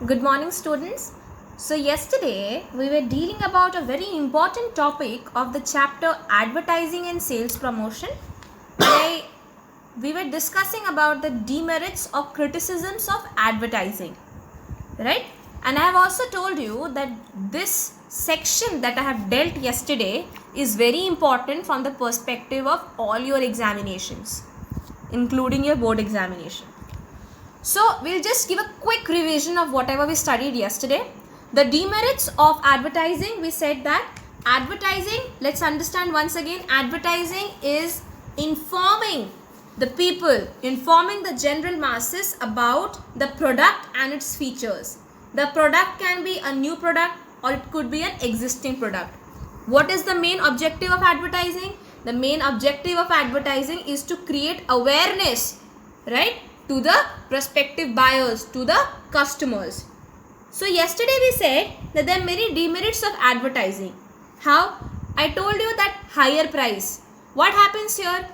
Good morning, students. So yesterday we were dealing about a very important topic of the chapter advertising and sales promotion, where we were discussing about the demerits or criticisms of advertising, right? And I have also told you that this section that I have dealt yesterday is very important from the perspective of all your examinations, including your board examination. So we'll just give a quick revision of whatever we studied yesterday. The demerits of advertising, we said that advertising, let's understand once again, advertising is informing the people, informing the general masses about the product and its features. The product can be a new product or it could be an existing product. What is the main objective of advertising? The main objective of advertising is to create awareness, right, to the prospective buyers, to the customers. So yesterday we said that there are many demerits of advertising. How? I told you that higher price. What happens here?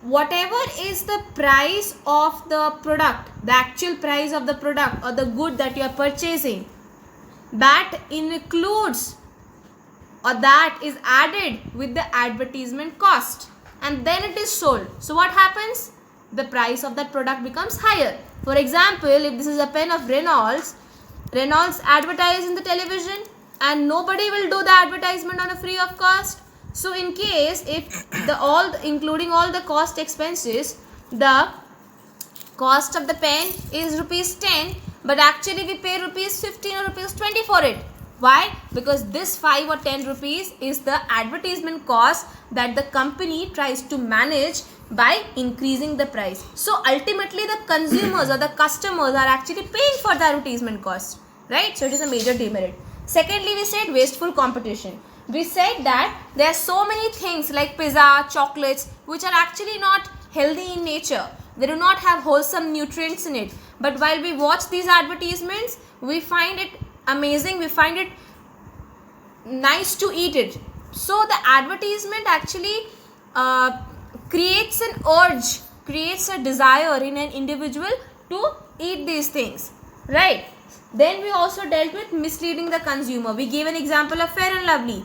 Whatever is the price of the product, the actual price of the product or the good that you are purchasing, that includes or that is added with the advertisement cost, and then it is sold. So what happens? The price of that product becomes higher. For example, if this is a pen of Reynolds advertise in the television and nobody will do the advertisement on a free of cost. So in case if including all the cost expenses, the cost of the pen is rupees 10, but actually we pay rupees 15 or rupees 20 for it. Why? Because this 5 or 10 rupees is the advertisement cost that the company tries to manage by increasing the price. So ultimately the consumers or the customers are actually paying for the advertisement cost, right? So it is a major demerit. Secondly, we said wasteful competition. We said that there are so many things like pizza, chocolates, which are actually not healthy in nature. They do not have wholesome nutrients in it. But while we watch these advertisements, we find it amazing, we find it nice to eat it. So the advertisement actually creates an urge, creates a desire in an individual to eat these things, right? Then we also dealt with misleading the consumer. We gave an example of Fair and Lovely.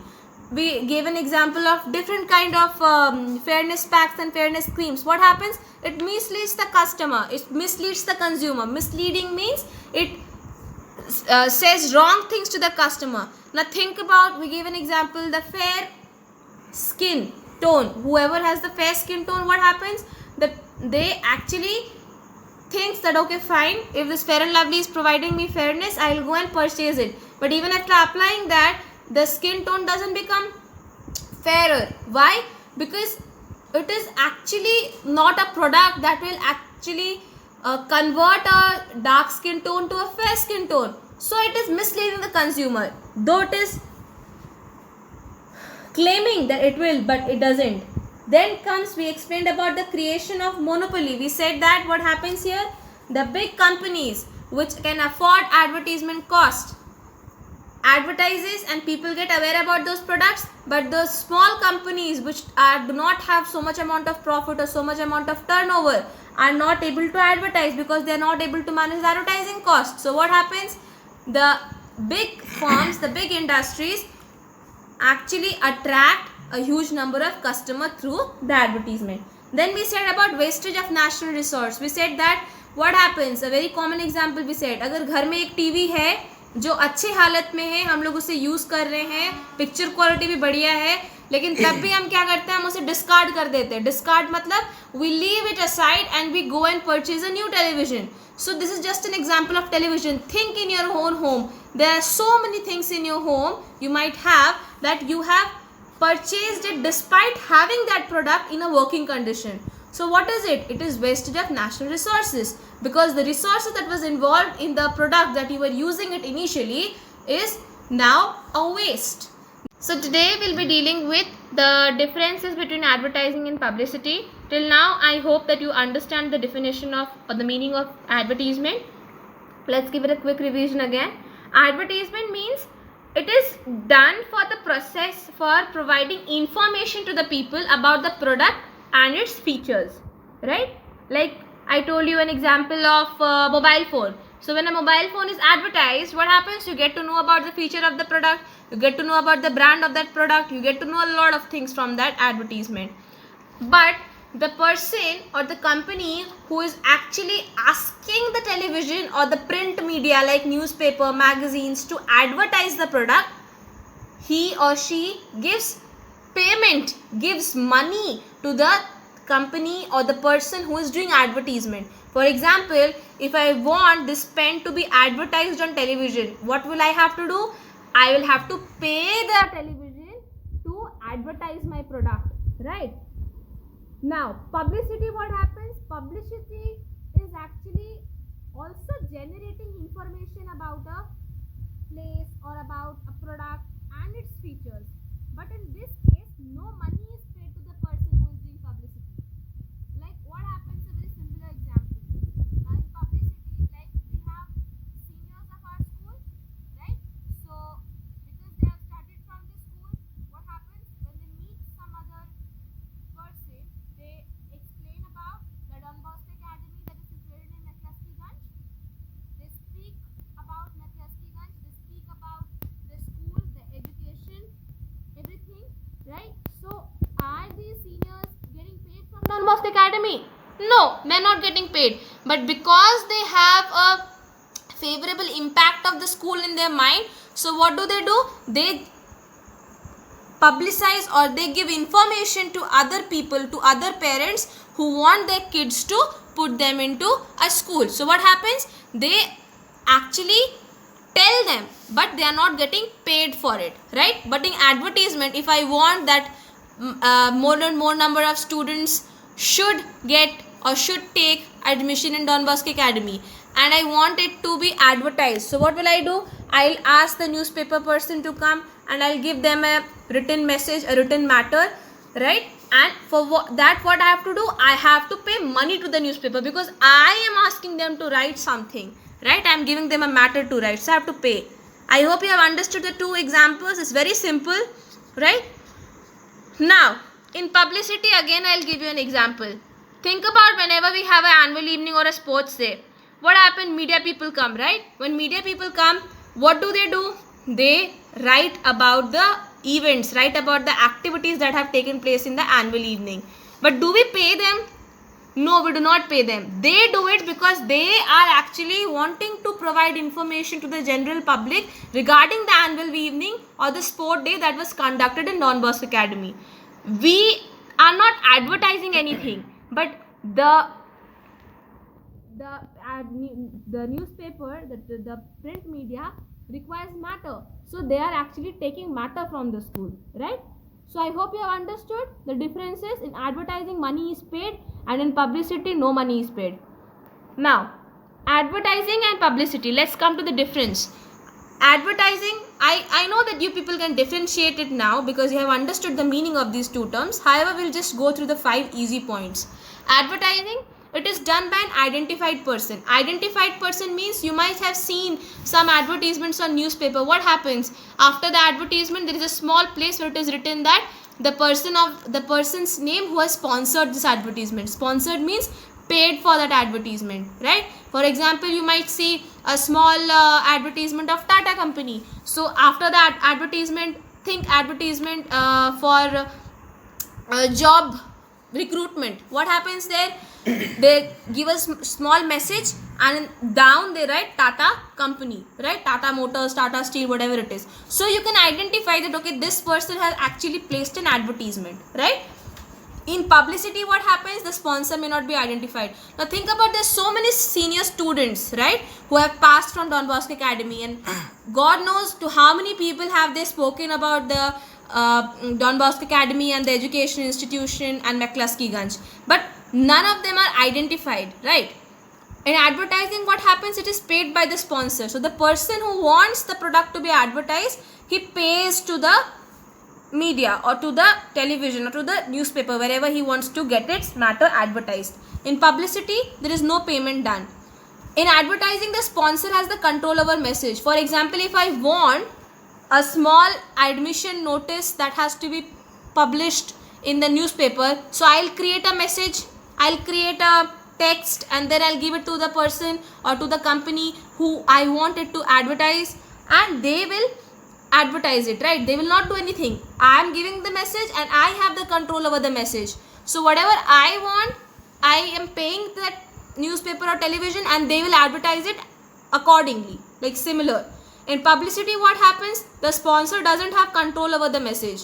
We gave an example of different kind of fairness packs and fairness creams. What happens? It misleads the customer, it misleads the consumer. Misleading means it says wrong things to the customer. Now think about, we gave an example, the fair skin tone. Whoever has the fair skin tone, what happens? They actually thinks that okay fine, if this Fair and Lovely is providing me fairness, I will go and purchase it. But even after applying that, the skin tone doesn't become fairer. Why? Because it is actually not a product that will actually convert a dark skin tone to a fair skin tone. So it is misleading the consumer, though it is claiming that it will, but it doesn't. Then comes, we explained about the creation of monopoly. We said that what happens here, the big companies which can afford advertisement cost advertises and people get aware about those products, but those small companies which do not have so much amount of profit or so much amount of turnover are not able to advertise because they are not able to manage the advertising cost. So what happens? The big firms, the big industries actually attract a huge number of customers through the advertisement. Then we said about wastage of national resource. We said that what happens, a very common example we said, अगर घर में एक TV है जो अच्छे हालत में है, हम लोग उसे यूज कर रहे हैं, पिक्चर क्वालिटी भी बढ़िया है, लेकिन तब भी हम क्या करते हैं, हम उसे डिस्कार्ड कर देते हैं. डिस्कार्ड मतलब we leave it aside and we go and purchase a new television. So this is just an example of television. Think in your own home. There are so many things in your home you might have that you have purchased it despite having that product in a working condition. So what is it? It is wastage of national resources, because the resources that was involved in the product that you were using it initially is now a waste. So today we'll be dealing with the differences between advertising and publicity. Till now I hope that you understand the definition of or the meaning of advertisement. Let's give it a quick revision again. Advertisement means it is done for the process for providing information to the people about the product and its features, right? Like I told you an example of mobile phone. So when a mobile phone is advertised, what happens? You get to know about the feature of the product, you get to know about the brand of that product, you get to know a lot of things from that advertisement. But the person or the company who is actually asking the television or the print media like newspaper, magazines to advertise the product, he or she gives payment, gives money to the company or the person who is doing advertisement. For example, if I want this pen to be advertised on television, what will I have to do? I will have to pay the television to advertise my product, right? Now, publicity, what happens? Publicity is actually also generating information about a place or about a product and its features. But in this case, no money is paid to the person who is doing publicity. Like what happens, a very similar example. In publicity, like we have seniors of our school, right? So, because they have started from the school, what happens when they meet some other person, they explain about the Don Bosco Academy that is situated in McCluskey Ganj. They speak about McCluskey Ganj, they speak about the school, the education, everything, right? So, are these seniors getting paid from Don Bosco Academy? No, they're not getting paid. But because they have a favorable impact of the school in their mind, so what do? They publicize or they give information to other people, to other parents who want their kids to put them into a school. So what happens? They actually tell them, but they are not getting paid for it, right? But in advertisement, if I want that more and more number of students should get or should take admission in Don Bosco Academy, and I want it to be advertised, so what will I do? I'll ask the newspaper person to come and I'll give them a written message, a written matter, right? And for that what I have to do? I have to pay money to the newspaper because I am asking them to write something, right? I am giving them a matter to write, so I have to pay. I hope you have understood the two examples. It's very simple, right? Now, in publicity, again I'll give you an example. Think about whenever we have an annual evening or a sports day. What happened? Media people come, right? When media people come, what do? They write about the events, write about the activities that have taken place in the annual evening. But do we pay them? No, we do not pay them. They do it because they are actually wanting to provide information to the general public regarding the annual evening or the sport day that was conducted in Don Bosco Academy. We are not advertising anything, but the newspaper, the print media requires matter. So they are actually taking matter from the school, right? So I hope you have understood the differences. In advertising, money is paid, and in publicity, no money is paid. Now, advertising and publicity. Let's come to the difference. Advertising, I know that you people can differentiate it now because you have understood the meaning of these two terms. However, we'll just go through the 5 easy points. Advertising, it is done by an identified person. Identified person means you might have seen some advertisements on newspaper. What happens? After the advertisement, there is a small place where it is written that the person's name who has sponsored this advertisement. Sponsored means paid for that advertisement, right? For example, you might see a small advertisement of Tata company. So after that advertisement, think advertisement for job recruitment. What happens there? They give a small message and down they write Tata company, right? Tata Motors, Tata Steel, whatever it is. So you can identify that, okay, this person has actually placed an advertisement, right? In publicity, what happens? The sponsor may not be identified. Now think about, there's so many senior students, right, who have passed from Don Bosco Academy, and God knows to how many people have they spoken about the Don Bosco Academy and the education institution and McCluskey Ganj, but none of them are identified, right? In advertising, what happens? It is paid by the sponsor. So the person who wants the product to be advertised, he pays to the media or to the television or to the newspaper, wherever he wants to get its matter advertised. In publicity, there is no payment done. In advertising, the sponsor has the control over message. For example, if I want a small admission notice that has to be published in the newspaper, so I'll create a message, I'll create a text and then I'll give it to the person or to the company who I want it to advertise, and they will advertise it, right? They will not do anything. I am giving the message and I have the control over the message. So whatever I want, I am paying that newspaper or television and they will advertise it accordingly, like similar. In publicity, what happens? The sponsor doesn't have control over the message,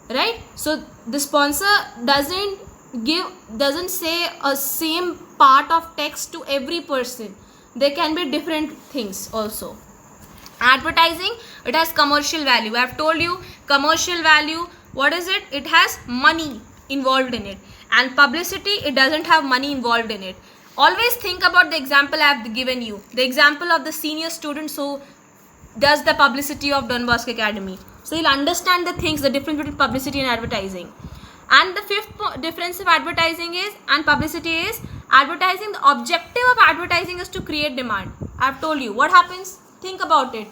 right? So the sponsor doesn't say a same part of text to every person. There can be different things also. Advertising, it has commercial value. I have told you commercial value. What is it? It has money involved in it. And publicity, it doesn't have money involved in it. Always think about the example I have given you. The example of the senior students who does the publicity of Don Bosco Academy. So you'll understand the things, the difference between publicity and advertising. And the fifth difference of advertising is and publicity is advertising. The objective of advertising is to create demand. I've told you what happens. Think about it.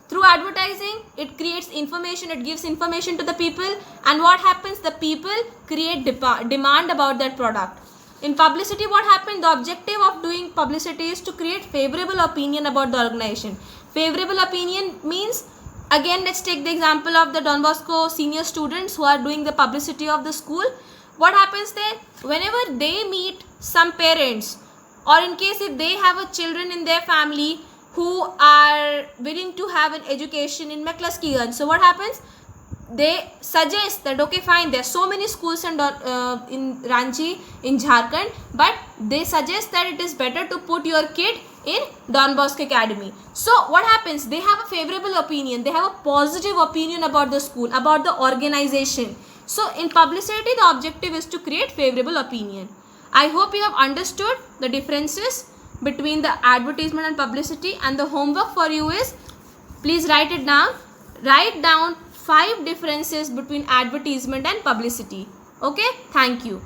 Through advertising, it creates information, it gives information to the people, and what happens? The people create demand about that product. In publicity, what happens? The objective of doing publicity is to create favorable opinion about the organization. Favorable opinion means, again, let's take the example of the Don Bosco senior students who are doing the publicity of the school. What happens there? Whenever they meet some parents, or in case if they have a children in their family who are willing to have an education in McCluskey. So what happens? They suggest that okay fine, there are so many schools in Ranchi, in Jharkhand, but they suggest that it is better to put your kid in Don Bosco Academy. So what happens? They have a favorable opinion, they have a positive opinion about the school, about the organization. So in publicity, the objective is to create favorable opinion. I hope you have understood the differences between the advertisement and publicity, and the homework for you is, please write it down. Write down 5 differences between advertisement and publicity. Okay, thank you.